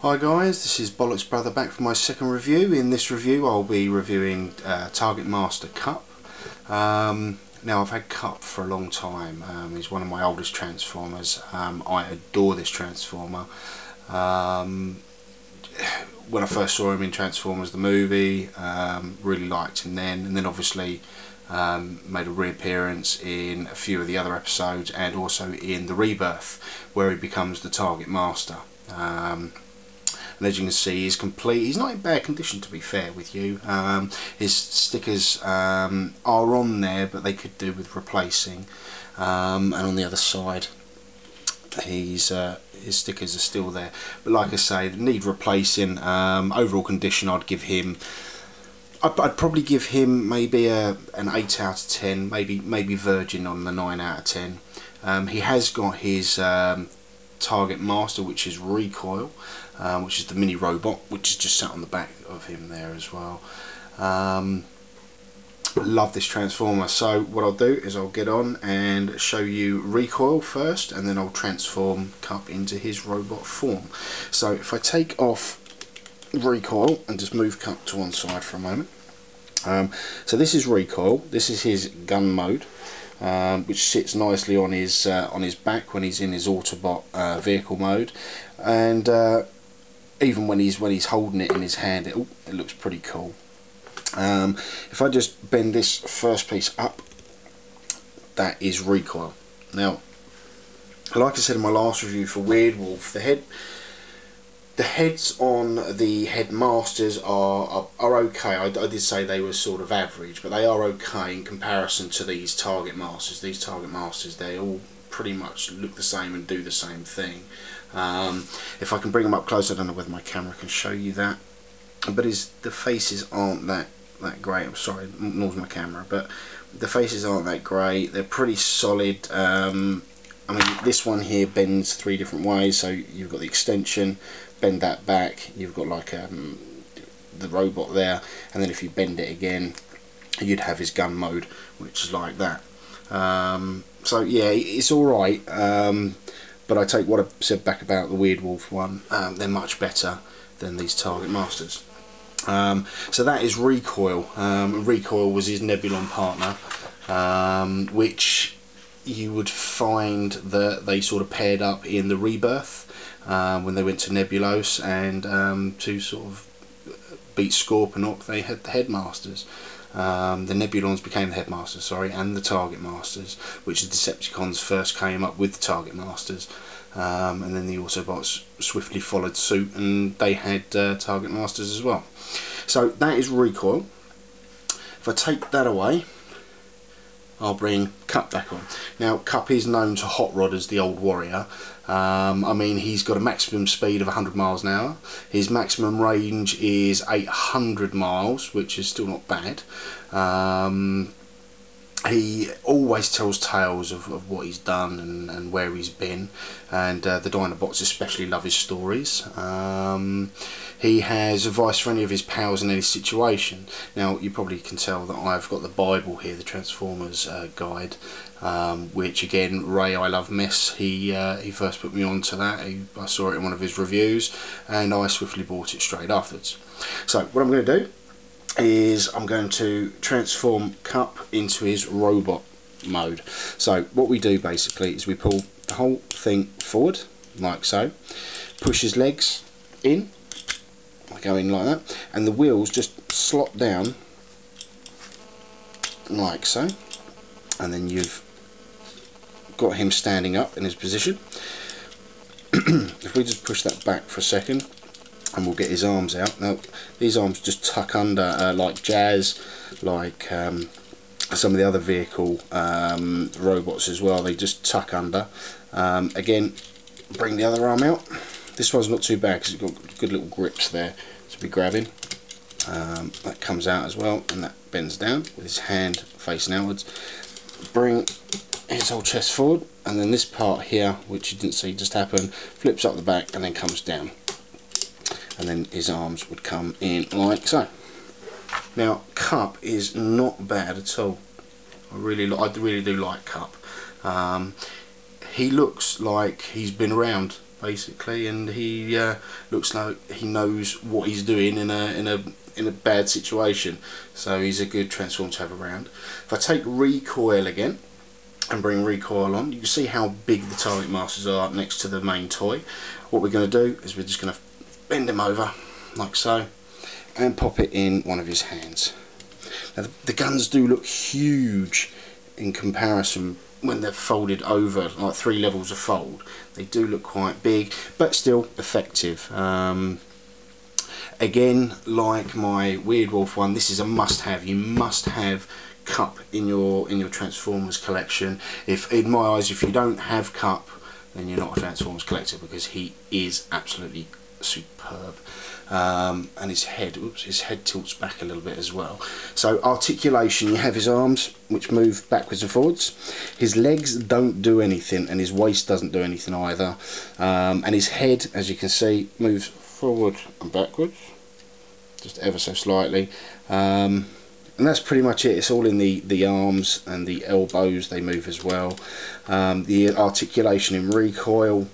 Hi guys, this is Bollocks Brother back for my second review. In this review I'll be reviewing Targetmaster Kup. Now I've had Kup for a long time. He's one of my oldest Transformers. I adore this Transformer. When I first saw him in Transformers the movie, really liked him then, and then obviously made a reappearance in a few of the other episodes and also in the Rebirth where he becomes the Targetmaster. And as you can see, he's complete. He's not in bad condition, to be fair with you. His stickers are on there, but they could do with replacing. And on the other side, his stickers are still there. But like I say, they need replacing. Overall condition, I'd give him. I'd probably give him maybe an 8 out of 10, maybe Virgin on the 9 out of 10. He has got his Targetmaster, which is Recoil, which is the mini robot, which is just sat on the back of him there as well. Love this Transformer. So what I'll do is I'll get on and show you Recoil first, and then I'll transform Kup into his robot form. So if I take off Recoil and just move Kup to one side for a moment. So this is Recoil. This is his gun mode, which sits nicely on his back when he's in his Autobot vehicle mode, and even when he's holding it in his hand, it looks pretty cool. If I just bend this first piece up, that is Recoil. Now, like I said in my last review for Weird Wolf, the heads on the headmasters are okay. I did say they were sort of average, but they are okay in comparison to these Targetmasters. These Targetmasters, they all pretty much look the same and do the same thing. If I can bring them up close, I don't know whether my camera can show you that, but the faces aren't that great. I'm sorry, ignores my camera, but the faces aren't that great. They're pretty solid. I mean, this one here bends 3 different ways, so you've got the extension, bend that back, you've got like the robot there, and then if you bend it again, you'd have his gun mode, which is like that. So yeah, it's alright, but I take what I said back about the Weird Wolf one. They're much better than these Targetmasters. So that is Recoil. Recoil was his Nebulon partner, which you would find that they sort of paired up in the Rebirth when they went to Nebulos, and to sort of beat Scorponok, they had the Headmasters. The Nebulons became the Headmasters, sorry, and the Targetmasters, which the Decepticons first came up with the Targetmasters, and then the Autobots swiftly followed suit, and they had Targetmasters as well. So that is Recoil. If I take that away, I'll bring Kup back on. Now, Kup is known to hot rod as the Old Warrior. I mean, he's got a maximum speed of 100 miles an hour. His maximum range is 800 miles, which is still not bad. He always tells tales of what he's done and where he's been, and the Dinobots especially love his stories. He has advice for any of his pals in any situation. Now, you probably can tell that I've got the Bible here, the Transformers guide, which again, Ray I Love Mess, he first put me on to that. I saw it in one of his reviews, and I swiftly bought it straight afterwards. So what I'm going to do is I'm going to transform Kup into his robot mode. So what we do basically is we pull the whole thing forward like so, push his legs in, go in like that, and the wheels just slot down like so, and then you've got him standing up in his position. If we just push that back for a second, and we'll get his arms out. Now these arms just tuck under like Jazz, like some of the other vehicle robots as well, they just tuck under. Again, bring the other arm out. This one's not too bad because it's got good little grips there to be grabbing. That comes out as well, and that bends down with his hand facing outwards. Bring his whole chest forward, and then this part here, which you didn't see just happen, flips up the back and then comes down, and then his arms would come in like so. Now Kup is not bad at all. I really do like Kup. He looks like he's been around basically, and he looks like he knows what he's doing in a bad situation. So he's a good transform to have around. If I take recoil again and bring recoil on, you can see how big the Targetmasters are next to the main toy. What we're going to do is we're just going to bend him over like so and pop it in one of his hands. Now the guns do look huge in comparison when they're folded over, like 3 levels of fold. They do look quite big, but still effective. Again, like my Weird Wolf one, this is a must-have. You must have Kup in your Transformers collection. If, in my eyes, if you don't have Kup, then you're not a Transformers collector, because he is absolutely superb. And his head tilts back a little bit as well. So articulation, you have his arms which move backwards and forwards, his legs don't do anything, and his waist doesn't do anything either, and his head, as you can see, moves forward and backwards just ever so slightly, and that's pretty much it. It's all in the arms and the elbows, they move as well. The articulation in recoil,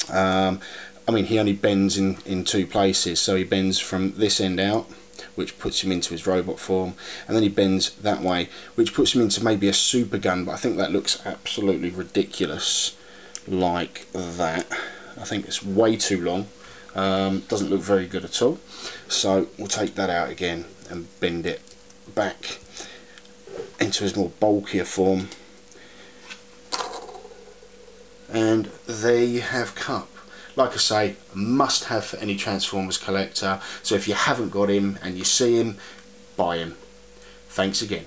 I mean, he only bends in 2 places, so he bends from this end out, which puts him into his robot form, and then he bends that way, which puts him into maybe a super gun, but I think that looks absolutely ridiculous like that. I think it's way too long, doesn't look very good at all, so we'll take that out again and bend it back into his more bulkier form, and there you have Kup. Like I say, must have for any Transformers collector, so if you haven't got him and you see him, buy him. Thanks again.